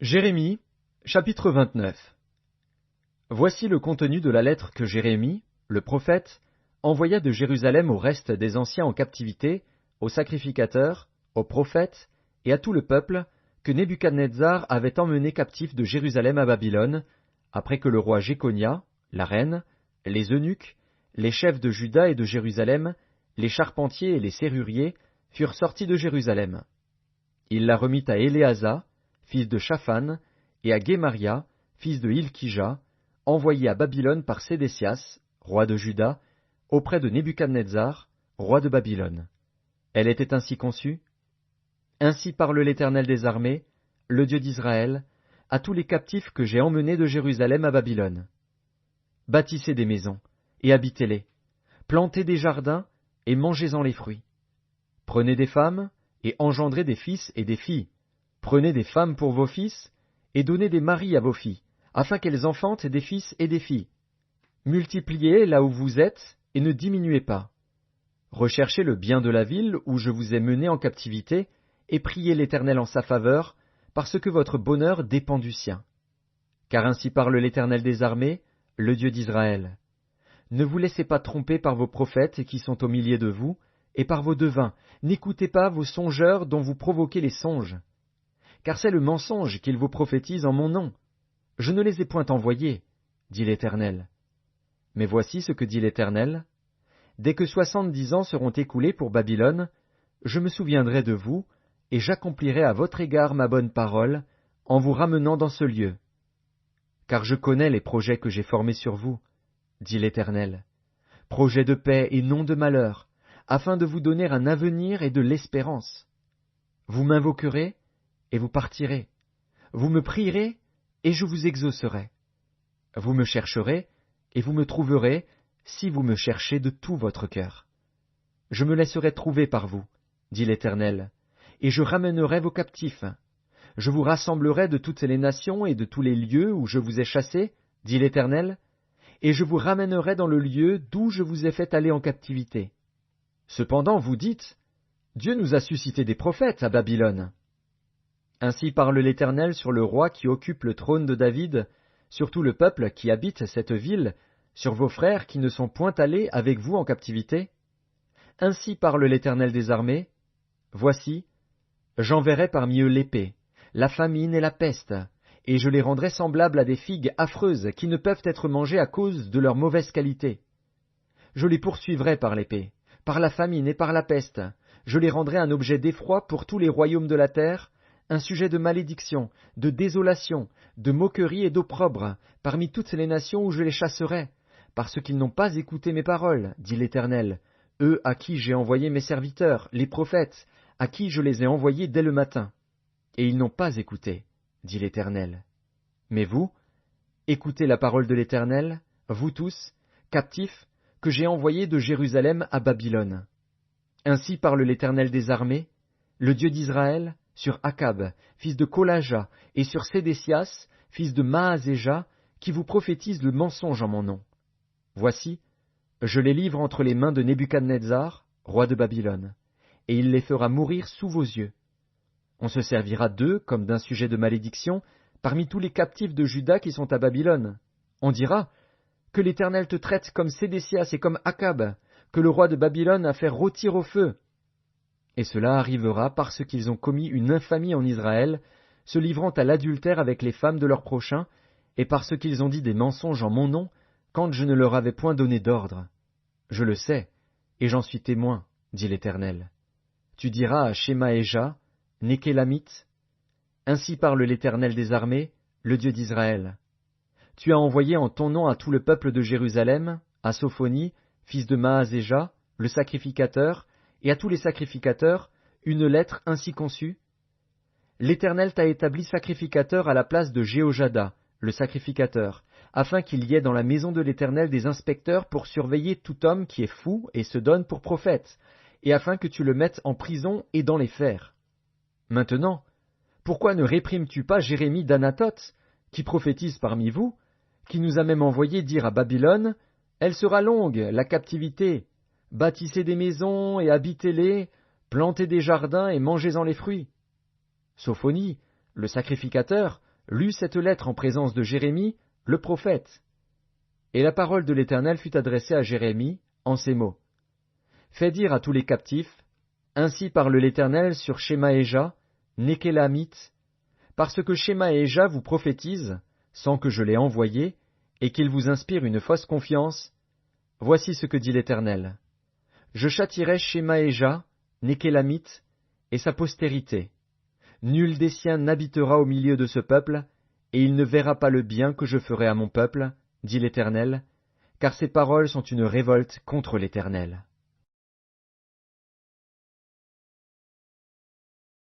Jérémie, chapitre 29. Voici le contenu de la lettre que Jérémie, le prophète, envoya de Jérusalem au reste des anciens en captivité, aux sacrificateurs, aux prophètes et à tout le peuple que Nebuchadnezzar avait emmené captif de Jérusalem à Babylone, après que le roi Jéconia, la reine, les eunuques, les chefs de Juda et de Jérusalem, les charpentiers et les serruriers furent sortis de Jérusalem. Il la remit à Éléasa, fils de Shaphan, et à Guémaria, fils de Hilkija, envoyés à Babylone par Sédécias, roi de Juda, auprès de Nebuchadnezzar, roi de Babylone. Elle était ainsi conçue. Ainsi parle l'Éternel des armées, le Dieu d'Israël, à tous les captifs que j'ai emmenés de Jérusalem à Babylone. Bâtissez des maisons, et habitez-les. Plantez des jardins, et mangez-en les fruits. Prenez des femmes, et engendrez des fils et des filles. Prenez des femmes pour vos fils, et donnez des maris à vos filles, afin qu'elles enfantent des fils et des filles. Multipliez là où vous êtes, et ne diminuez pas. Recherchez le bien de la ville où je vous ai menés en captivité, et priez l'Éternel en sa faveur, parce que votre bonheur dépend du sien. Car ainsi parle l'Éternel des armées, le Dieu d'Israël. Ne vous laissez pas tromper par vos prophètes qui sont au milieu de vous, et par vos devins. N'écoutez pas vos songeurs dont vous provoquez les songes. Car c'est le mensonge qu'ils vous prophétisent en mon nom. Je ne les ai point envoyés, dit l'Éternel. Mais voici ce que dit l'Éternel. Dès que 70 ans seront écoulés pour Babylone, je me souviendrai de vous, et j'accomplirai à votre égard ma bonne parole, en vous ramenant dans ce lieu. Car je connais les projets que j'ai formés sur vous, dit l'Éternel, projets de paix et non de malheur, afin de vous donner un avenir et de l'espérance. Vous m'invoquerez, et vous partirez. Vous me prierez, et je vous exaucerai. Vous me chercherez, et vous me trouverez, si vous me cherchez de tout votre cœur. Je me laisserai trouver par vous, dit l'Éternel, et je ramènerai vos captifs. Je vous rassemblerai de toutes les nations et de tous les lieux où je vous ai chassés, dit l'Éternel, et je vous ramènerai dans le lieu d'où je vous ai fait aller en captivité. Cependant, vous dites, Dieu nous a suscité des prophètes à Babylone. Ainsi parle l'Éternel sur le roi qui occupe le trône de David, sur tout le peuple qui habite cette ville, sur vos frères qui ne sont point allés avec vous en captivité. Ainsi parle l'Éternel des armées. Voici, j'enverrai parmi eux l'épée, la famine et la peste, et je les rendrai semblables à des figues affreuses qui ne peuvent être mangées à cause de leur mauvaise qualité. Je les poursuivrai par l'épée, par la famine et par la peste. Je les rendrai un objet d'effroi pour tous les royaumes de la terre, un sujet de malédiction, de désolation, de moquerie et d'opprobre, parmi toutes les nations où je les chasserai, parce qu'ils n'ont pas écouté mes paroles, dit l'Éternel, eux à qui j'ai envoyé mes serviteurs, les prophètes, à qui je les ai envoyés dès le matin. Et ils n'ont pas écouté, dit l'Éternel. Mais vous, écoutez la parole de l'Éternel, vous tous, captifs, que j'ai envoyés de Jérusalem à Babylone. Ainsi parle l'Éternel des armées, le Dieu d'Israël, sur Akab, fils de Kolaja, et sur Sédécias, fils de Maazéja, qui vous prophétisent le mensonge en mon nom. Voici, je les livre entre les mains de Nebuchadnezzar, roi de Babylone, et il les fera mourir sous vos yeux. On se servira d'eux comme d'un sujet de malédiction parmi tous les captifs de Juda qui sont à Babylone. On dira, que l'Éternel te traite comme Sédécias et comme Akab, que le roi de Babylone a fait rôtir au feu. Et cela arrivera parce qu'ils ont commis une infamie en Israël, se livrant à l'adultère avec les femmes de leurs prochains, et parce qu'ils ont dit des mensonges en mon nom, quand je ne leur avais point donné d'ordre. Je le sais, et j'en suis témoin, dit l'Éternel. Tu diras à Shemaéja, Nékélamite, ainsi parle l'Éternel des armées, le Dieu d'Israël. Tu as envoyé en ton nom à tout le peuple de Jérusalem, à Sophonie, fils de Maazéja, le sacrificateur, et à tous les sacrificateurs, une lettre ainsi conçue. L'Éternel t'a établi sacrificateur à la place de Jéhojada, le sacrificateur, afin qu'il y ait dans la maison de l'Éternel des inspecteurs pour surveiller tout homme qui est fou et se donne pour prophète, et afin que tu le mettes en prison et dans les fers. Maintenant, pourquoi ne réprimes-tu pas Jérémie d'Anathoth, qui prophétise parmi vous, qui nous a même envoyé dire à Babylone, « Elle sera longue, la captivité. Bâtissez des maisons et habitez-les, plantez des jardins et mangez-en les fruits. » Sophonie, le sacrificateur, lut cette lettre en présence de Jérémie, le prophète. Et la parole de l'Éternel fut adressée à Jérémie en ces mots. Fais dire à tous les captifs, ainsi parle l'Éternel sur Shemaéja, Nékélamite, parce que Shemaéja vous prophétise, sans que je l'aie envoyé, et qu'il vous inspire une fausse confiance. Voici ce que dit l'Éternel. Je châtierai Shemaéja, Nékélamite, et sa postérité. Nul des siens n'habitera au milieu de ce peuple, et il ne verra pas le bien que je ferai à mon peuple, dit l'Éternel, car ces paroles sont une révolte contre l'Éternel.